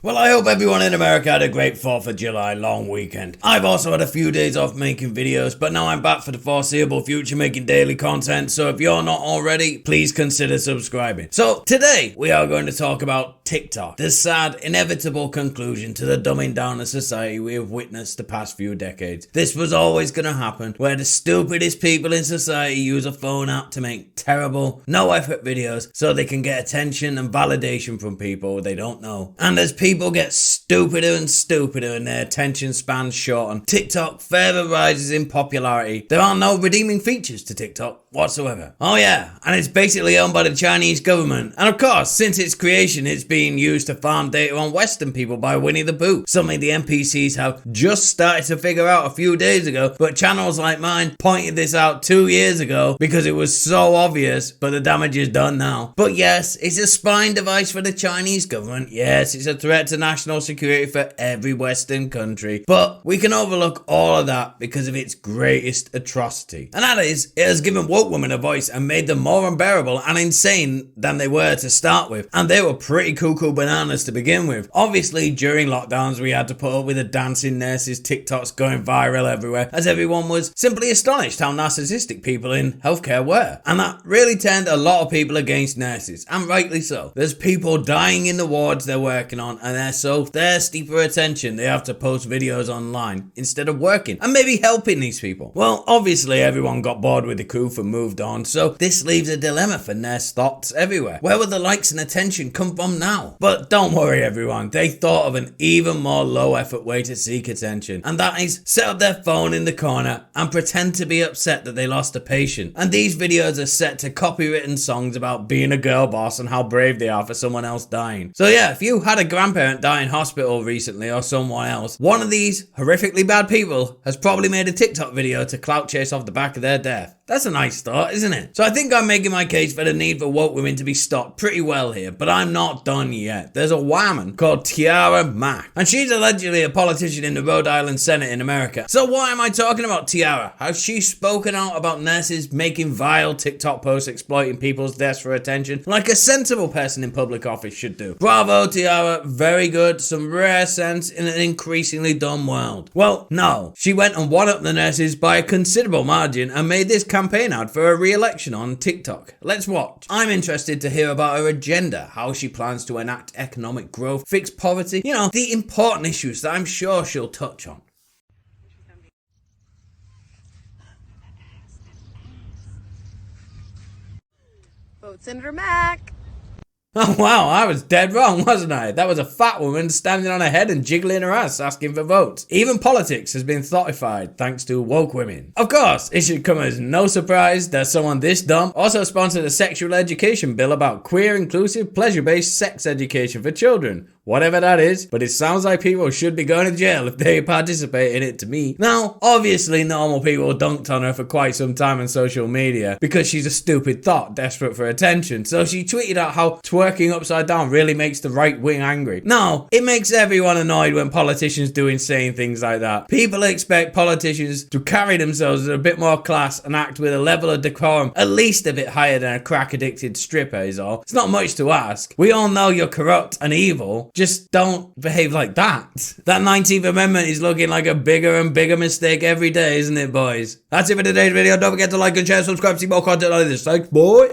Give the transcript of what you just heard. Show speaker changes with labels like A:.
A: Well, I hope everyone in America had a great 4th of July long weekend. I've also had a few days off making videos, but now I'm back for the foreseeable future making daily content, so if you're not already, please consider subscribing. So today, we are going to talk about TikTok, the sad, inevitable conclusion to the dumbing down of society we have witnessed the past few decades. This was always going to happen, where the stupidest people in society use a phone app to make terrible, no-effort videos so they can get attention and validation from people they don't know. And as people get stupider and stupider and their attention spans shorten, TikTok further rises in popularity. There are no redeeming features to TikTok whatsoever. Oh yeah, and it's basically owned by the Chinese government. And of course, since its creation, it's being used to farm data on Western people by Winnie the Pooh. Something the NPCs have just started to figure out a few days ago, but channels like mine pointed this out 2 years ago because it was so obvious, but the damage is done now. But yes, it's a spying device for the Chinese government. Yes, it's a threat to national security for every Western country. But we can overlook all of that because of its greatest atrocity. And that is, it has given woke women a voice and made them more unbearable and insane than they were to start with. And they were pretty cuckoo bananas to begin with. Obviously, during lockdowns, we had to put up with the dancing nurses, TikToks going viral everywhere, as everyone was simply astonished how narcissistic people in healthcare were. And that really turned a lot of people against nurses, and rightly so. There's people dying in the wards they're working on, and they're so thirsty for attention they have to post videos online instead of working and maybe helping these people. Well, obviously everyone got bored with the coup and moved on, so this leaves a dilemma for nurse thoughts everywhere. Where will the likes and attention come from now? But don't worry everyone, they thought of an even more low effort way to seek attention, and that is set up their phone in the corner and pretend to be upset that they lost a patient. And these videos are set to copywritten songs about being a girl boss and how brave they are for someone else dying. So yeah, if you had a grandparent die in hospital recently or someone else, one of these horrifically bad people has probably made a TikTok video to clout chase off the back of their death. That's a nice start, isn't it? So I think I'm making my case for the need for woke women to be stopped pretty well here, but I'm not done yet. There's a woman called Tiara Mack, and she's allegedly a politician in the Rhode Island Senate in America. So why am I talking about Tiara? Has she spoken out about nurses making vile TikTok posts exploiting people's deaths for attention, like a sensible person in public office should do? Bravo, Tiara. Very good. Some rare sense in an increasingly dumb world. Well, no. She went and won up the nurses by a considerable margin and made this campaign ad for a re-election on TikTok. Let's watch. I'm interested to hear about her agenda, how she plans to enact economic growth, fix poverty, the important issues that I'm sure she'll touch on.
B: Vote Senator Mack.
A: Oh wow, I was dead wrong, wasn't I? That was a fat woman standing on her head and jiggling her ass asking for votes. Even politics has been thotified thanks to woke women. Of course, it should come as no surprise that someone this dumb also sponsored a sexual education bill about queer, inclusive, pleasure-based sex education for children. Whatever that is, but it sounds like people should be going to jail if they participate in it to me. Now, obviously normal people dunked on her for quite some time on social media because she's a stupid thought desperate for attention. So she tweeted out how twerking upside down really makes the right wing angry. Now, it makes everyone annoyed when politicians do insane things like that. People expect politicians to carry themselves with a bit more class and act with a level of decorum at least a bit higher than a crack addicted stripper is all. It's not much to ask. We all know you're corrupt and evil. Just don't behave like that. That 19th Amendment is looking like a bigger and bigger mistake every day, isn't it, boys? That's it for today's video. Don't forget to like and share, subscribe, see more content like this. Thanks, boy.